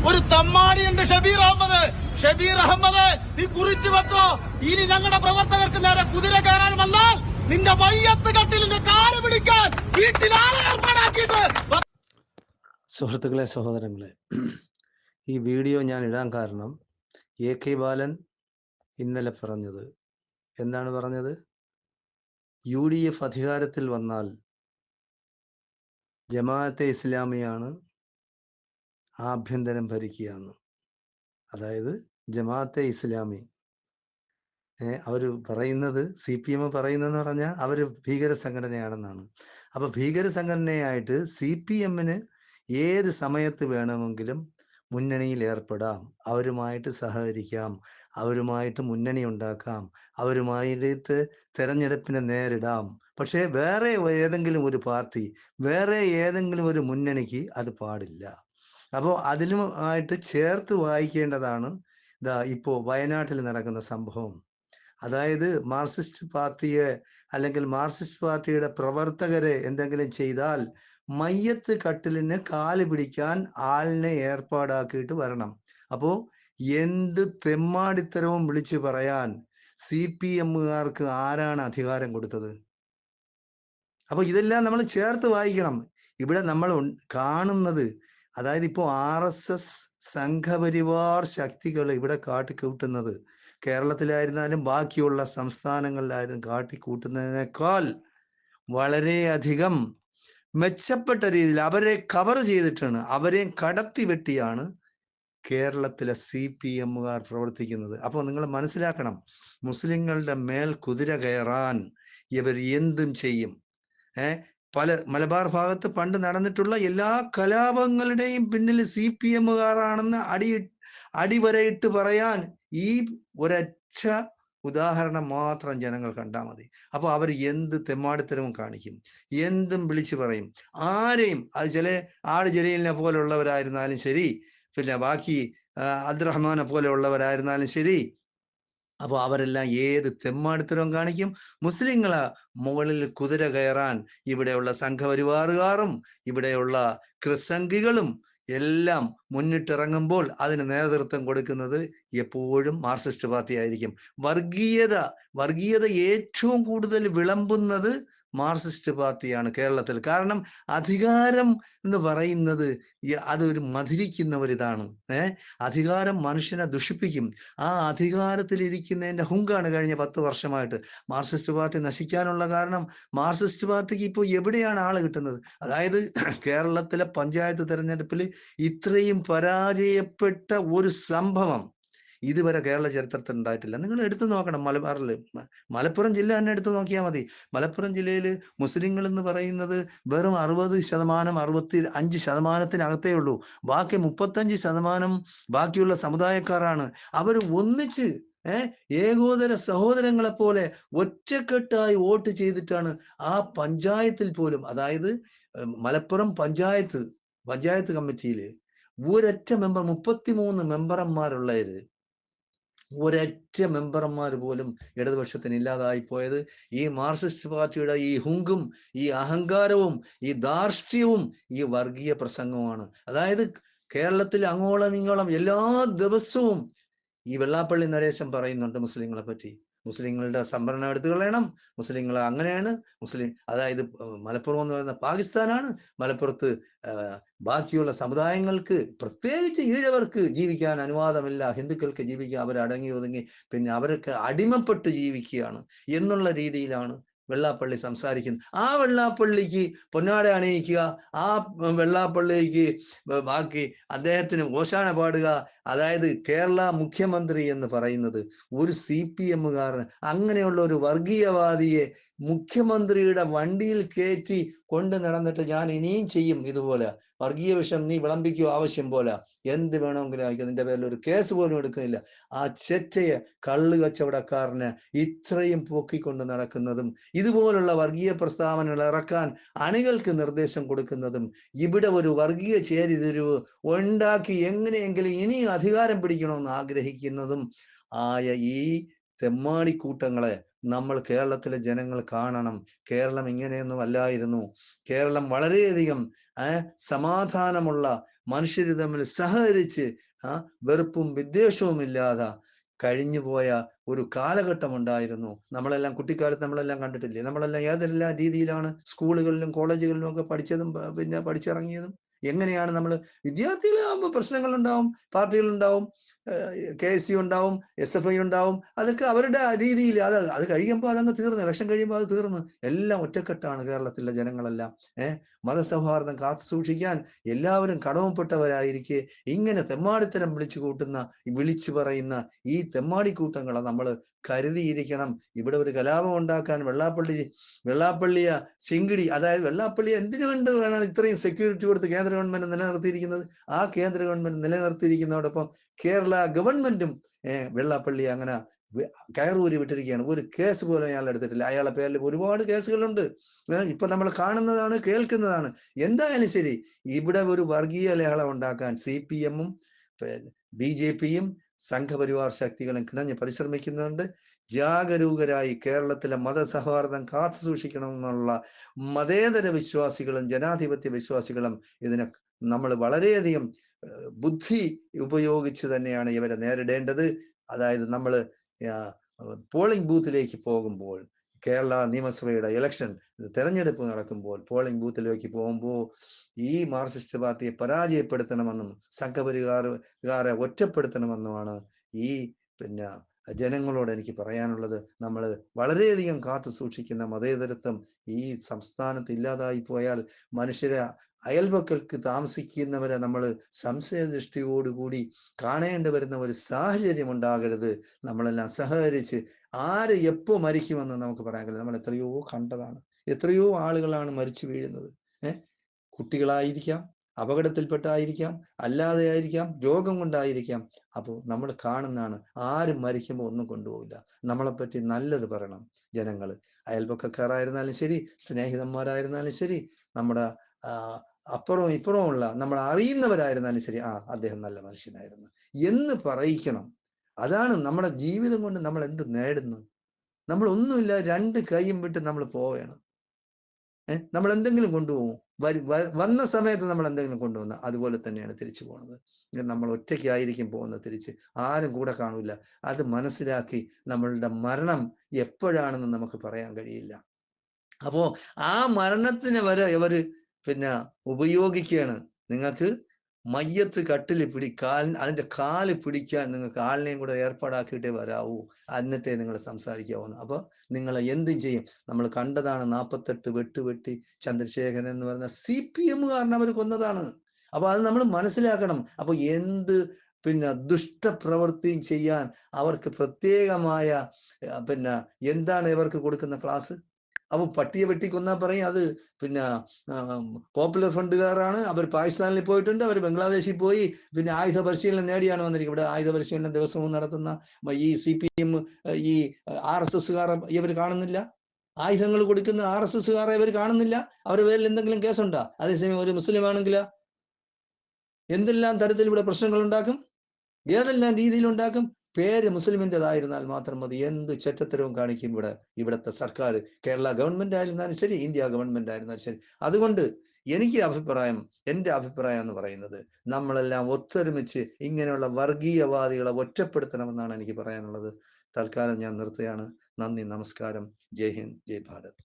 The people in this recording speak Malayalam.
ഒരു തമ്മാടിയുണ്ട് ഷബീർ അഹമ്മദ് നീ കുറിച്ചു വെച്ചോ. ഇനി ഞങ്ങളുടെ പ്രവർത്തകർക്ക് നേരെ കുതിര കയറാൻ വന്നാൽ നിന്റെ വയ്യത്ത് കട്ടിലിന്റെ കാല് പിടിക്കാൻ വീട്ടിലാളെ ഏർപ്പാടാക്കിയിട്ട്. സുഹൃത്തുക്കളെ, സഹോദരങ്ങളെ, ഈ വീഡിയോ ഞാൻ ഇടാൻ കാരണം AK ബാലൻ ഇന്നലെ പറഞ്ഞത് എന്താണ് പറഞ്ഞത്? UDF അധികാരത്തിൽ വന്നാൽ ജമാഅത്തെ ഇസ്ലാമിയാണ് ആഭ്യന്തരം ഭരിക്കുക എന്ന്. അതായത് ജമാഅത്തെ ഇസ്ലാമി അവർ പറയുന്നത്, CPM പറയുന്നതെന്ന് പറഞ്ഞാൽ അവർ ഭീകര സംഘടനയാണെന്നാണ്. അപ്പൊ ഭീകര സംഘടനയായിട്ട് CPM-ന് ഏത് സമയത്ത് വേണമെങ്കിലും മുന്നണിയിൽ ഏർപ്പെടാം, അവരുമായിട്ട് സഹകരിക്കാം, അവരുമായിട്ട് മുന്നണി ഉണ്ടാക്കാം, അവരുമായിട്ട് തെരഞ്ഞെടുപ്പിനെ നേരിടാം. പക്ഷേ വേറെ ഏതെങ്കിലും ഒരു പാർട്ടി, വേറെ ഏതെങ്കിലും ഒരു മുന്നണിക്ക് അത് പാടില്ല. അപ്പോൾ അതിനുമായിട്ട് ചേർത്ത് വായിക്കേണ്ടതാണ് ഇപ്പോൾ വയനാട്ടിൽ നടക്കുന്ന സംഭവം. അതായത് മാർക്സിസ്റ്റ് പാർട്ടിയെ അല്ലെങ്കിൽ മാർക്സിസ്റ്റ് പാർട്ടിയുടെ പ്രവർത്തകരെ എന്തെങ്കിലും ചെയ്താൽ മയ്യത്ത് കട്ടിലിന് കാല് പിടിക്കാൻ ആളിനെ ഏർപ്പാടാക്കിയിട്ട് വരണം. അപ്പോൾ എന്ത് തെമ്മാടിത്തരവും വിളിച്ചു പറയാൻ CPM-കാർക്ക് ആരാണ് അധികാരം കൊടുത്തത്? അപ്പൊ ഇതെല്ലാം നമ്മൾ ചേർത്ത് വായിക്കണം. ഇവിടെ നമ്മൾ കാണുന്നത്, അതായത് ഇപ്പോൾ RSS സംഘപരിവാർ ശക്തികൾ ഇവിടെ കാട്ടിക്കൂട്ടുന്നത്, കേരളത്തിലായിരുന്നാലും ബാക്കിയുള്ള സംസ്ഥാനങ്ങളിലായിരുന്നു കാട്ടിക്കൂട്ടുന്നതിനേക്കാൾ വളരെയധികം മെച്ചപ്പെട്ട രീതിയിൽ അവരെ കവർ ചെയ്തിട്ടാണ്, അവരെ കടത്തി വെട്ടിയാണ് കേരളത്തിലെ CPM-കാർ പ്രവർത്തിക്കുന്നത്. അപ്പോൾ നിങ്ങൾ മനസ്സിലാക്കണം, മുസ്ലിങ്ങളുടെ മേൽ കുതിര കയറാൻ ഇവർ എന്തും ചെയ്യും. പല മലബാർ ഭാഗത്ത് പണ്ട് നടന്നിട്ടുള്ള എല്ലാ കലാപങ്ങളുടെയും പിന്നിൽ CPM-കാരാണെന്ന് അടിവരയിട്ട് പറയാൻ ഈ ഒരൊറ്റ ഉദാഹരണം മാത്രം ജനങ്ങൾ കണ്ടാൽ മതി. അപ്പോൾ അവർ എന്ത് തെമ്മാടിത്തരവും കാണിക്കും, എന്തും വിളിച്ചു പറയും. ആരെയും, അത് ആട് ജലീലിനെ പോലുള്ളവരായിരുന്നാലും ശരി, പിന്നെ ബാക്കി അബ്ദുറഹ്മാനെ പോലെയുള്ളവരായിരുന്നാലും ശരി, അപ്പോൾ അവരെല്ലാം ഏത് തെമ്മാടിത്തരവും കാണിക്കും. മുസ്ലിങ്ങളെ മുകളിൽ കുതിര കയറാൻ ഇവിടെയുള്ള സംഘപരിവാറുകാരും ഇവിടെയുള്ള ക്രിസംഖികളും എല്ലാം മുന്നിട്ടിറങ്ങുമ്പോൾ അതിന് നേതൃത്വം കൊടുക്കുന്നത് എപ്പോഴും മാർക്സിസ്റ്റ് പാർട്ടി ആയിരിക്കും. വർഗീയത ഏറ്റവും കൂടുതൽ വിളമ്പുന്നത് മാർക്സിസ്റ്റ് പാർട്ടിയാണ് കേരളത്തിൽ. കാരണം അധികാരം എന്ന് പറയുന്നത് അതൊരു മധുരിക്കുന്ന ഒരിതാണ്. അധികാരം മനുഷ്യനെ ദുഷിപ്പിക്കും. ആ അധികാരത്തിൽ ഇരിക്കുന്നതിന്റെ ഹുങ്കാണ് കഴിഞ്ഞ 10 വർഷമായിട്ട് മാർക്സിസ്റ്റ് പാർട്ടി നശിക്കാനുള്ള കാരണം. മാർക്സിസ്റ്റ് പാർട്ടിക്ക് ഇപ്പോൾ എവിടെയാണ് ആള് കിട്ടുന്നത്? അതായത് കേരളത്തിലെ പഞ്ചായത്ത് തെരഞ്ഞെടുപ്പിൽ ഇത്രയും പരാജയപ്പെട്ട ഒരു സംഭവം ഇതുവരെ കേരള ചരിത്രത്തിൽ ഉണ്ടായിട്ടില്ല. നിങ്ങൾ എടുത്തു നോക്കണം. മലപ്പുറം ജില്ല തന്നെ എടുത്തു നോക്കിയാൽ മതി. മലപ്പുറം ജില്ലയിൽ മുസ്ലിങ്ങൾ എന്ന് പറയുന്നത് വെറും 60%, 65%-ത്തിനകത്തേ ഉള്ളൂ. ബാക്കി 35% ബാക്കിയുള്ള സമുദായക്കാരാണ്. അവർ ഒന്നിച്ച് ഏകോദര സഹോദരങ്ങളെ പോലെ ഒറ്റക്കെട്ടായി വോട്ട് ചെയ്തിട്ടാണ് ആ പഞ്ചായത്തിൽ പോലും, അതായത് മലപ്പുറം പഞ്ചായത്ത് കമ്മിറ്റിയിൽ ഒരൊറ്റ മെമ്പർ, 33 മെമ്പർമാരുള്ളത്, ഒരൊറ്റ മെമ്പർമാർ പോലും ഇടതുപക്ഷത്തിന് ഇല്ലാതായി പോയത് ഈ മാർക്സിസ്റ്റ് പാർട്ടിയുടെ ഈ ഹുങ്കും ഈ അഹങ്കാരവും ഈ ധാർഷ്ട്യവും ഈ വർഗീയ പ്രസംഗവുമാണ്. അതായത് കേരളത്തിൽ അങ്ങോളം ഇങ്ങോളം എല്ലാ ദിവസവും ഈ വെള്ളാപ്പള്ളി നരേശൻ പറയുന്നുണ്ട് മുസ്ലിങ്ങളെ പറ്റി, മുസ്ലിങ്ങളുടെ സംവരണം എടുത്തു കളയണം, മുസ്ലിങ്ങൾ അങ്ങനെയാണ്, അതായത് മലപ്പുറം എന്ന് പറയുന്ന പാകിസ്ഥാനാണ്, മലപ്പുറത്ത് ബാക്കിയുള്ള സമുദായങ്ങൾക്ക് പ്രത്യേകിച്ച് ഈഴവർക്ക് ജീവിക്കാൻ അനുവാദമില്ല, ഹിന്ദുക്കൾക്ക് ജീവിക്കാൻ അവർ അടങ്ങി ഒതുങ്ങി പിന്നെ അവർക്ക് അടിമപ്പെട്ട് ജീവിക്കുകയാണ് എന്നുള്ള രീതിയിലാണ് വെള്ളാപ്പള്ളി സംസാരിക്കുന്നത്. ആ വെള്ളാപ്പള്ളിക്ക് പൊന്നാട അണിയിക്കുക, ആ വെള്ളാപ്പള്ളിക്ക് ബാക്കി അദ്ദേഹത്തിന് ഓശാന പാടുക, അതായത് കേരള മുഖ്യമന്ത്രി എന്ന് പറയുന്നത് ഒരു CPM-കാരൻ, അങ്ങനെയുള്ള ഒരു വർഗീയവാദിയെ മുഖ്യമന്ത്രിയുടെ വണ്ടിയിൽ കയറ്റി കൊണ്ട് നടന്നിട്ട് ഞാൻ ഇനിയും ചെയ്യും ഇതുപോലെ വർഗീയ വിഷം നീ വിളമ്പിക്കോ ആവശ്യം പോലെ, എന്ത് വേണമെങ്കിലും ആയിക്കോ, നിന്റെ പേരിൽ ഒരു കേസ് പോലും എടുക്കുന്നില്ല. ആ ചെറ്റയെ കള്ള് കച്ചവടക്കാരന് ഇത്രയും പൊക്കിക്കൊണ്ട് നടക്കുന്നതും ഇതുപോലുള്ള വർഗീയ പ്രസ്താവനകൾ ഇറക്കാൻ അണികൾക്ക് നിർദ്ദേശം കൊടുക്കുന്നതും ഇവിടെ ഒരു വർഗീയ ചേരിതിരിവ് ഉണ്ടാക്കി എങ്ങനെയെങ്കിലും ഇനി അധികാരം പിടിക്കണമെന്ന് ആഗ്രഹിക്കുന്നതും ആയ ഈ തെമ്മാടിക്കൂട്ടങ്ങളെ നമ്മൾ കേരളത്തിലെ ജനങ്ങൾ കാണണം. കേരളം ഇങ്ങനെയൊന്നും അല്ലായിരുന്നു. കേരളം വളരെയധികം സമാധാനമുള്ള, മനുഷ്യർ തമ്മിൽ സഹകരിച്ച് വെറുപ്പും വിദ്വേഷവും ഇല്ലാതെ കഴിഞ്ഞുപോയ ഒരു കാലഘട്ടം ഉണ്ടായിരുന്നു. നമ്മളെല്ലാം കുട്ടിക്കാലത്ത് നമ്മളെല്ലാം കണ്ടിട്ടില്ലേ? നമ്മളെല്ലാം ഏതെല്ലാം രീതിയിലാണ് സ്കൂളുകളിലും കോളേജുകളിലും ഒക്കെ പഠിച്ചതും പിന്നെ പഠിച്ചിറങ്ങിയതും. എങ്ങനെയാണ് നമ്മൾ വിദ്യാർത്ഥികളാകുമ്പോൾ പ്രശ്നങ്ങൾ ഉണ്ടാവും, പാർട്ടികൾ ഉണ്ടാവും, KSU ഉണ്ടാവും, SFI ഉണ്ടാവും. അതൊക്കെ അവരുടെ രീതിയിൽ അത് കഴിയുമ്പോൾ അതങ്ങ് തീർന്നു. ഇലക്ഷൻ കഴിയുമ്പോൾ അത് തീർന്നു. എല്ലാം ഒറ്റക്കെട്ടാണ് കേരളത്തിലെ ജനങ്ങളെല്ലാം. മതസൗഹാർദ്ദം കാത്തു സൂക്ഷിക്കാൻ എല്ലാവരും കടമപ്പെട്ടവരായിരിക്കെ ഇങ്ങനെ തെമ്മാടിത്തരം വിളിച്ചു പറയുന്ന ഈ തെമ്മാടിക്കൂട്ടങ്ങളെ നമ്മൾ കരുതിയിരിക്കണം. ഇവിടെ ഒരു കലാപം ഉണ്ടാക്കാൻ വെള്ളാപ്പള്ളിയ ചിങ്കിടി, അതായത് വെള്ളാപ്പള്ളിയെ എന്തിനു വേണം ഇത്രയും സെക്യൂരിറ്റി കൊടുത്ത് കേന്ദ്ര ഗവൺമെന്റ് നിലനിർത്തിയിരിക്കുന്നത്? ആ കേന്ദ്ര ഗവൺമെന്റ് നിലനിർത്തിയിരിക്കുന്നതോടൊപ്പം കേരള ഗവൺമെന്റും വെള്ളാപ്പള്ളി അങ്ങനെ കയറൂരി വിട്ടിരിക്കുകയാണ്. ഒരു കേസ് പോലും അയാൾ എടുത്തിട്ടില്ല. അയാളുടെ പേരിൽ ഒരുപാട് കേസുകളുണ്ട്. ഇപ്പൊ നമ്മൾ കാണുന്നതാണ്, കേൾക്കുന്നതാണ്. എന്തായാലും ശരി, ഇവിടെ ഒരു വർഗീയ ലഹളം ഉണ്ടാക്കാൻ CPM-ഉം BJP-യും സംഘപരിവാർ ശക്തികളും കിണഞ്ഞ് പരിശ്രമിക്കുന്നുണ്ട്. ജാഗരൂകരായി കേരളത്തിലെ മതസൗഹാർദ്ദം കാത്തു സൂക്ഷിക്കണമെന്നുള്ള മതേതര വിശ്വാസികളും ജനാധിപത്യ വിശ്വാസികളും ഇതിനെ നമ്മൾ വളരെയധികം ബുദ്ധി ഉപയോഗിച്ച് തന്നെയാണ് ഇവരെ നേരിടേണ്ടത്. അതായത് നമ്മൾ പോളിംഗ് ബൂത്തിലേക്ക് പോകുമ്പോൾ, കേരള നിയമസഭയുടെ ഇലക്ഷൻ തെരഞ്ഞെടുപ്പ് നടക്കുമ്പോൾ പോളിംഗ് ബൂത്തിലേക്ക് പോകുമ്പോൾ ഈ മാർക്സിസ്റ്റ് പാർട്ടിയെ പരാജയപ്പെടുത്തണമെന്നും സംഘപരിവാരെ ഒറ്റപ്പെടുത്തണമെന്നുമാണ് ഈ പിന്നെ ജനങ്ങളോട് എനിക്ക് പറയാനുള്ളത്. നമ്മൾ വളരെയധികം കാത്തു സൂക്ഷിക്കുന്ന മതേതരത്വം ഈ സംസ്ഥാനത്ത് ഇല്ലാതായി പോയാൽ മനുഷ്യരെ, അയൽവക്കൾക്ക് താമസിക്കുന്നവരെ നമ്മൾ സംശയദൃഷ്ടിയോടുകൂടി കാണേണ്ടി വരുന്ന ഒരു സാഹചര്യം ഉണ്ടാകരുത്. നമ്മളെല്ലാം സഹകരിച്ച് ആര് എപ്പോ മരിക്കുമെന്ന് നമുക്ക് പറയാൻ കഴിയും. നമ്മൾ എത്രയോ കണ്ടതാണ്. എത്രയോ ആളുകളാണ് മരിച്ചു വീഴുന്നത്. കുട്ടികളായിരിക്കാം, അപകടത്തിൽപ്പെട്ടായിരിക്കാം, അല്ലാതെ ആയിരിക്കാം, രോഗം കൊണ്ടായിരിക്കാം. അപ്പോൾ നമ്മൾ കാണുന്നതാണ്. ആരും മരിക്കുമ്പോൾ ഒന്നും കൊണ്ടുപോകില്ല. നമ്മളെപ്പറ്റി നല്ലത് പറയണം ജനങ്ങൾ. അയൽപക്കക്കാരായിരുന്നാലും ശരി, സ്നേഹിതന്മാരായിരുന്നാലും ശരി, നമ്മുടെ അപ്പുറവും ഇപ്പുറവും ഉള്ള നമ്മൾ അറിയുന്നവരായിരുന്നാലും ശരി, അദ്ദേഹം നല്ല മനുഷ്യനായിരുന്നു എന്ന് പറയിക്കണം. അതാണ് നമ്മുടെ ജീവിതം കൊണ്ട് നമ്മൾ എന്ത് നേടുന്നു? നമ്മൾ ഒന്നുമില്ല, രണ്ട് കൈയും വിട്ട് നമ്മൾ പോവുകയാണ്. നമ്മൾ എന്തെങ്കിലും കൊണ്ടുപോകും, വന്ന സമയത്ത് നമ്മൾ എന്തെങ്കിലും കൊണ്ടുവന്ന അതുപോലെ തന്നെയാണ് തിരിച്ചു പോകുന്നത്. നമ്മൾ ഒറ്റയ്ക്കായിരിക്കും പോകുന്നത്. തിരിച്ച് ആരും കൂടെ കാണൂല. അത് മനസ്സിലാക്കി നമ്മളുടെ മരണം എപ്പോഴാണെന്ന് നമുക്ക് പറയാൻ കഴിയില്ല. അപ്പോ ആ മരണത്തിന് വരെ ഇവര് പിന്നെ ഉപയോഗിക്കുകയാണ്. നിങ്ങൾക്ക് മയ്യത്ത് കട്ടിൽ അതിന്റെ കാല് പിടിക്കാൻ നിങ്ങൾക്ക് ആളിനെയും കൂടെ ഏർപ്പാടാക്കിയിട്ടേ വരാവൂ, എന്നിട്ടേ നിങ്ങൾ സംസാരിക്കാവുന്നു. അപ്പൊ നിങ്ങൾ എന്തും ചെയ്യും. നമ്മൾ കണ്ടതാണ് 48 വെട്ടി ചന്ദ്രശേഖരൻ എന്ന് പറയുന്ന CPM-കാരൻ അവർ കൊന്നതാണ്. അപ്പൊ അത് നമ്മൾ മനസ്സിലാക്കണം. അപ്പൊ എന്ത് പിന്നെ ദുഷ്ടപ്രവൃത്തിയും ചെയ്യാൻ അവർക്ക് പ്രത്യേകമായ പിന്നെ എന്താണ് ഇവർക്ക് കൊടുക്കുന്ന ക്ലാസ്? അപ്പൊ പട്ടിയെ വെട്ടി കൊന്നാൽ പറയും അത് പിന്നെ പോപ്പുലർ ഫണ്ടുകാരാണ്, അവർ പാകിസ്ഥാനിൽ പോയിട്ടുണ്ട്, അവർ ബംഗ്ലാദേശിൽ പോയി പിന്നെ ആയുധ പരിശീലനം നേടിയാണ് വന്നിരിക്കുന്നത്. ഇവിടെ ആയുധ പരിശീലനം ദിവസവും നടത്തുന്ന ഈ CPM, ഈ RSSകാർ ഇവർ കാണുന്നില്ല. ആയുധങ്ങൾ കൊടുക്കുന്ന RSSകാരെ ഇവർ കാണുന്നില്ല. അവരുടെ പേരിൽ എന്തെങ്കിലും കേസുണ്ടോ? അതേസമയം ഒരു മുസ്ലിം ആണെങ്കിൽ എന്തെല്ലാം തരത്തിൽ ഇവിടെ പ്രശ്നങ്ങൾ ഉണ്ടാക്കും, ഏതെല്ലാം രീതിയിലുണ്ടാക്കും. പേര് മുസ്ലിമിൻ്റെതായിരുന്നാൽ മാത്രം മതി, എന്ത് ചെറ്റത്തരവും കാണിക്കും ഇവിടുത്തെ സർക്കാർ. കേരള ഗവൺമെന്റ് ആയിരുന്നാലും ശരി, ഇന്ത്യ ഗവൺമെന്റ് ആയിരുന്നാലും ശരി. അതുകൊണ്ട് എൻ്റെ അഭിപ്രായം എന്ന് പറയുന്നത്, നമ്മളെല്ലാം ഒത്തൊരുമിച്ച് ഇങ്ങനെയുള്ള വർഗീയവാദികളെ ഒറ്റപ്പെടുത്തണമെന്നാണ് എനിക്ക് പറയാനുള്ളത്. തൽക്കാലം ഞാൻ നിർത്തുകയാണ്. നന്ദി, നമസ്കാരം. ജയ് ഹിന്ദ്, ജയ് ഭാരത്.